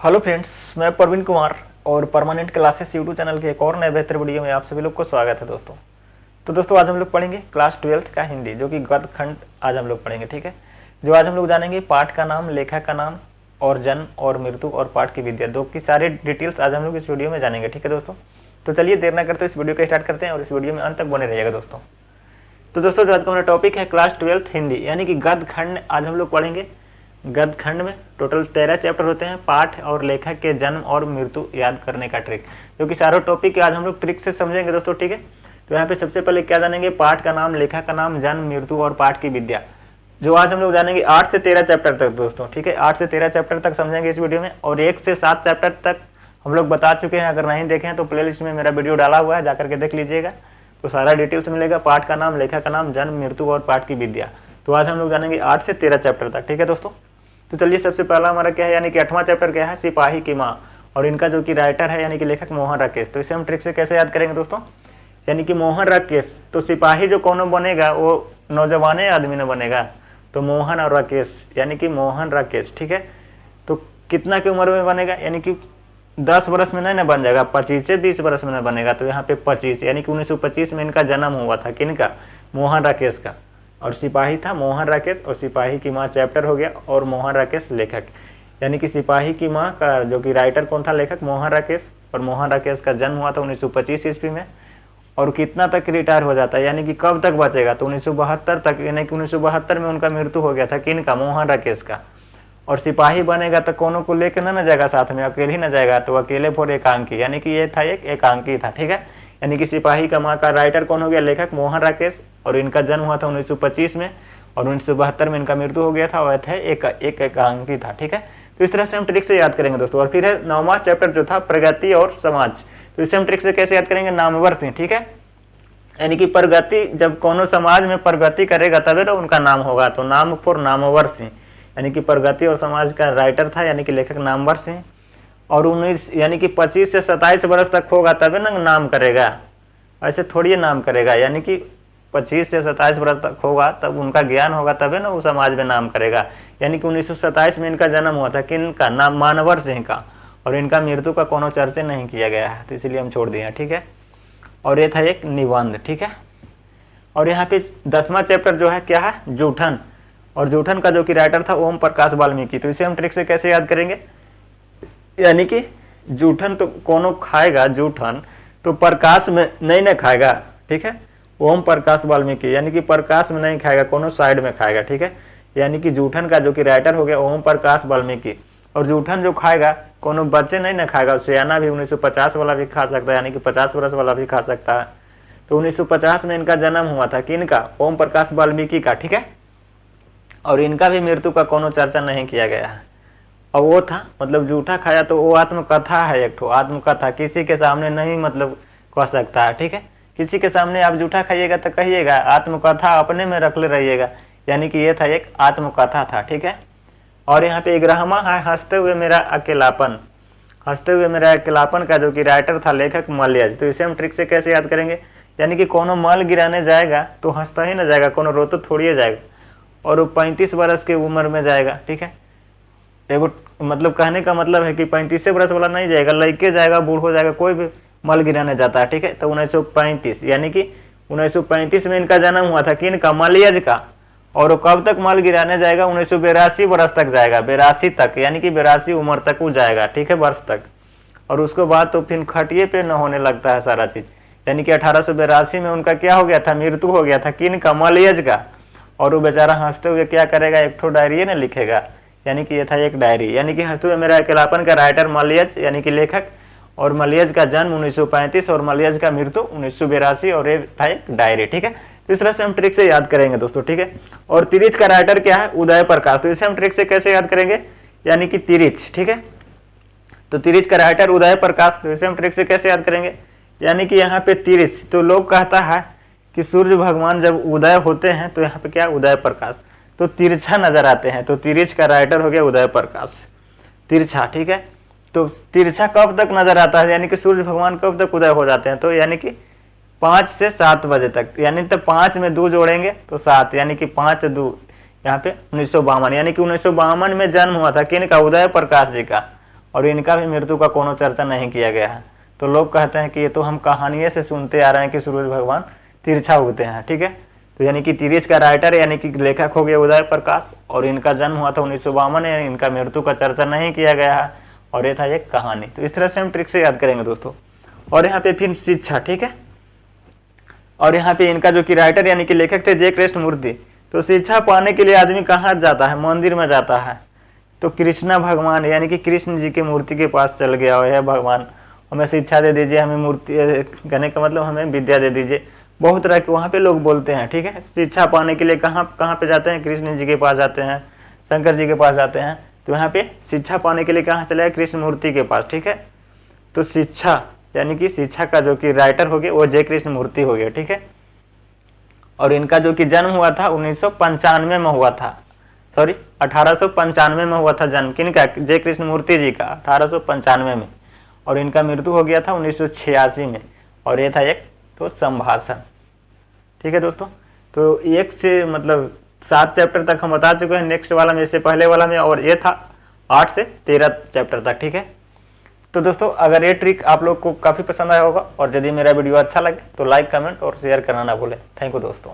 Hello friends, मैं प्रवीण कुमार और permanent classes YouTube channel के एक और नए बेहतर वीडियो में आप सभी लोग को स्वागत है दोस्तों। तो दोस्तों आज हम लोग पढ़ेंगे क्लास 12th का हिंदी, जो कि गद्य खंड आज हम लोग पढ़ेंगे। ठीक है, जो आज हम लोग जानेंगे पाठ का नाम, लेखक का नाम और जन्म और मृत्यु और पाठ की विद्या, दो की सारे डिटेल्स आज हम लोग इस वीडियो में जानेंगे। ठीक है दोस्तों, तो चलिए देर न करते इस वीडियो को स्टार्ट करते हैं और इस वीडियो में अंत तक बने रहिएगा दोस्तों। तो दोस्तों जो आज का हमारा टॉपिक है क्लास 12th हिंदी, यानी कि गद्य खंड आज हम लोग पढ़ेंगे। गद्य खंड में टोटल 13 चैप्टर होते हैं। पाठ और लेखक के जन्म और मृत्यु याद करने का ट्रिक, जो कि सारों टॉपिक आज हम लोग ट्रिक से समझेंगे दोस्तों। ठीक है, तो यहाँ पे सबसे पहले क्या जानेंगे, पाठ का नाम, लेखक का नाम, जन्म, मृत्यु और पाठ की विद्या, जो आज हम लोग जानेंगे 8 से 13 चैप्टर तक दोस्तों। ठीक है, 8 से 13 चैप्टर तक समझेंगे इस वीडियो में, और 1 से 7 चैप्टर तक हम लोग बता चुके हैं। अगर नहीं देखे हैं तो प्लेलिस्ट में मेरा वीडियो डाला हुआ है, जाकर के देख लीजिएगा, तो सारा डिटेल्स मिलेगा। पाठ का नाम, लेखक का नाम, जन्म, मृत्यु और पाठ की विद्या। तो आज हम लोग जानेंगे 8 से 13 चैप्टर तक। ठीक है दोस्तों, तो चलिए सबसे पहला हमारा क्या है, यानी कि 8वां चैप्टर क्या है, सिपाही की माँ, और इनका जो कि राइटर है यानी कि लेखक मोहन राकेश। तो इसे हम ट्रिक से कैसे याद करेंगे दोस्तों, यानी कि मोहन राकेश, तो सिपाही जो कौन बनेगा वो नौजवान आदमी ने बनेगा, तो मोहन और राकेश यानी कि मोहन राकेश। ठीक है, तो कितना की उम्र में बनेगा, यानी कि 10 वर्ष में नहीं ना बन जाएगा, 25 से 20 वर्ष में बनेगा। तो यहाँ पे 25 यानी कि 1925 में इनका जन्म हुआ था। किनका, मोहन राकेश का, और सिपाही था मोहन राकेश, और सिपाही की माँ चैप्टर हो गया, और मोहन राकेश लेखक, यानी कि सिपाही की माँ का जो कि राइटर कौन था, लेखक मोहन राकेश, और मोहन राकेश का जन्म हुआ था 1925 ईस्वी में। और कितना तक रिटायर हो जाता है, यानी कि कब तक बचेगा, तो 1972 तक, यानी कि 1972 में उनका मृत्यु हो गया था। किनका, मोहन राकेश का। और सिपाही बनेगा तो कोनो को लेकर ना जाएगा साथ में, अकेले ही ना जाएगा, तो अकेले फॉर एकांकी, यानी कि ये था एक एकांकी था। ठीक है, यानी कि सिपाही का माँ का राइटर कौन हो गया, लेखक मोहन राकेश, और इनका जन्म हुआ था 1925 में, और 1972 में इनका मृत्यु हो गया था, वह था एक एकांकी था। ठीक है, तो इस तरह से हम ट्रिक से याद करेंगे दोस्तों। और फिर है 9वां चैप्टर जो था प्रगति और समाज, तो इसे हम ट्रिक से कैसे याद करेंगे, नामवर्ती। ठीक है, यानी कि प्रगति, जब कोनो समाज में प्रगति करेगा तभी तो उनका नाम होगा, तो नाम फॉर नामवर्ती, यानी कि प्रगति और समाज का राइटर था, यानी कि लेखक नामवर सिंह। और 19 यानी कि 25 से 27 वर्ष तक होगा तभी ना नाम करेगा, ऐसे थोड़ी नाम करेगा, यानी कि 25 से 27 वर्ष तक होगा तब उनका ज्ञान होगा तभी ना वो समाज में नाम करेगा। यानी कि 1927 में इनका जन्म हुआ था, किनका, नाम मानवर सिंह का, और इनका मृत्यु का कोनो चर्चा नहीं किया गया है, तो इसलिए हम छोड़ दिए। ठीक है, और ये था एक निबंध। ठीक है, और यहाँ पे 10वां चैप्टर जो है क्या है, जूठन, और जूठन का जो कि राइटर था ओम प्रकाश वाल्मीकि। तो इसे हम ट्रिक से कैसे याद करेंगे, यानी कि जूठन तो कोनो खाएगा, जूठन तो प्रकाश में नहीं ना खाएगा। ठीक है, ओम प्रकाश वाल्मीकि, यानी कि प्रकाश में नहीं खाएगा, कोनो साइड में खाएगा। ठीक है, यानी कि जूठन का जो कि राइटर हो गया ओम प्रकाश वाल्मीकि। और जूठन जो खाएगा कोनो बच्चे नहीं ना खाएगा, सियाना भी 1950 वाला भी खा सकता है, यानी कि 50 वर्ष वाला भी खा सकता है। तो 1950 में इनका जन्म हुआ था, किनका, ओम प्रकाश वाल्मीकि का। ठीक है, और इनका भी मृत्यु का कोनो चर्चा नहीं किया गया है। और वो था मतलब जूठा खाया, तो वो आत्मकथा है, एक ठो आत्मकथा, किसी के सामने नहीं मतलब कह सकता है। ठीक है, किसी के सामने आप जूठा खाइएगा तो कहिएगा, आत्मकथा अपने में रख ले रहिएगा, यानी कि ये था एक आत्मकथा था। ठीक है, और यहाँ पे 11वां है हंसते हुए मेरा अकेलापन। हंसते हुए मेरा अकेलापन का जो कि राइटर था लेखक मलयज। तो इसे हम ट्रिक से कैसे याद करेंगे, यानी कि कोनो मल गिराने जाएगा तो हंसता ही ना जाएगा, कोनो रोते थोड़ी जाएगा, और वो 35 वर्ष की उम्र में जाएगा। ठीक है, एगो मतलब कहने का मतलब है कि 35 वर्ष वाला नहीं जाएगा, लड़के जाएगा, बूढ़ हो जाएगा, कोई भी मल गिराने जाता है। ठीक है, तो 1935 यानी कि 1935 में इनका जन्म हुआ था, किनका, मलयज का। और वो कब तक मल गिराने जाएगा, 1982 वर्ष तक जाएगा, 82 तक, यानी कि 82 उम्र तक वो जाएगा। ठीक है, वर्ष तक। और उसके बाद तो फिर खटिए पे न होने लगता है सारा चीज, यानी कि 1882 में उनका क्या हो गया था, मृत्यु हो गया था, किनका, मलयज का। और वो बेचारा हंसते हुए क्या करेगा, एक ठो डायरी ना लिखेगा, यानी कि ये था एक डायरी, यानी कि हंसते हुए मेरा अकेलापन का राइटर मलयज, यानी कि लेखक, और मलयज का जन्म 1935 और मलयज का मृत्यु 1982, और ये था एक डायरी। ठीक है, तो इस तरह से हम ट्रिक से याद करेंगे दोस्तों। ठीक है, और तिरिच का राइटर क्या है, उदय प्रकाश। तो इसे हम ट्रिक से कैसे याद करेंगे, यानी कि तिरिच। ठीक है, तो तिरिच का राइटर उदय प्रकाश। तो इसे हम ट्रिक से कैसे याद करेंगे, यानी कि यहाँ पे तिरिच, तो लोग कहता है कि सूर्य भगवान जब उदय होते हैं तो यहाँ पे क्या, उदय प्रकाश, तो तिरछा नजर आते हैं, तो तिरिच का राइटर हो गया उदय प्रकाश, तिरछा। ठीक है, तो तिरछा कब तक नजर आता है, यानी कि सूर्य भगवान कब तक उदय हो जाते हैं, तो यानी कि 5 से 7 बजे तक, यानी तो 5 में 2 जोड़ेंगे तो 7, यानी कि 5 2 यहाँ पे 1952, यानी कि 1952 में जन्म हुआ था किन का, उदय प्रकाश जी का। और इनका भी मृत्यु का कोनो चर्चा नहीं किया गया है। तो लोग कहते हैं कि ये तो हम कहानियों से सुनते आ रहे हैं कि सूरज भगवान तिरछा उगते हैं, ठीक है। तो यानी कि तिरछ का राइटर यानी कि लेखक हो गया उदय प्रकाश, और इनका जन्म हुआ था 1952, यानी इनका मृत्यु का चर्चा नहीं किया गया है, और ये था एक कहानी। तो इस तरह से हम ट्रिक से याद करेंगे दोस्तों। और यहाँ पे फिर शिक्षा, ठीक है। और यहाँ पे इनका जो कि राइटर यानी कि लेखक थे जय कृष्णमूर्ति। तो शिक्षा पाने के लिए आदमी कहाँ जाता है? मंदिर में जाता है। तो कृष्णा भगवान यानी कि कृष्ण जी की मूर्ति के पास चल गया है, भगवान हमें शिक्षा दे दीजिए, हमें मूर्ति कहने का मतलब हमें विद्या दे दीजिए। बहुत तरह के वहाँ पे लोग बोलते हैं, ठीक है। शिक्षा पाने के लिए कहाँ पे जाते हैं? कृष्ण जी के पास जाते हैं, शंकर जी के पास जाते हैं। तो यहाँ पे शिक्षा पाने के लिए कहाँ चले? कृष्ण मूर्ति के पास, ठीक है। तो शिक्षा यानी कि शिक्षा का जो कि राइटर हो गया वो जय कृष्ण मूर्ति हो गया, ठीक है। और इनका जो कि जन्म हुआ था 1995 में हुआ था, सॉरी 1895 में हुआ था जन्म। किनका? जय कृष्ण मूर्ति जी का 1895 में। और इनका मृत्यु हो गया था 1986 में। और ये था एक तो संभाषण, ठीक है दोस्तों। तो 1 से मतलब 7 चैप्टर तक हम बता चुके हैं नेक्स्ट वाला में, इससे पहले वाला में, और ये था 8 से 13 चैप्टर तक, ठीक है। तो दोस्तों अगर ये ट्रिक आप लोग को काफ़ी पसंद आया होगा, और यदि मेरा वीडियो अच्छा लगे तो लाइक, कमेंट और शेयर करना ना भूलें। थैंक यू दोस्तों।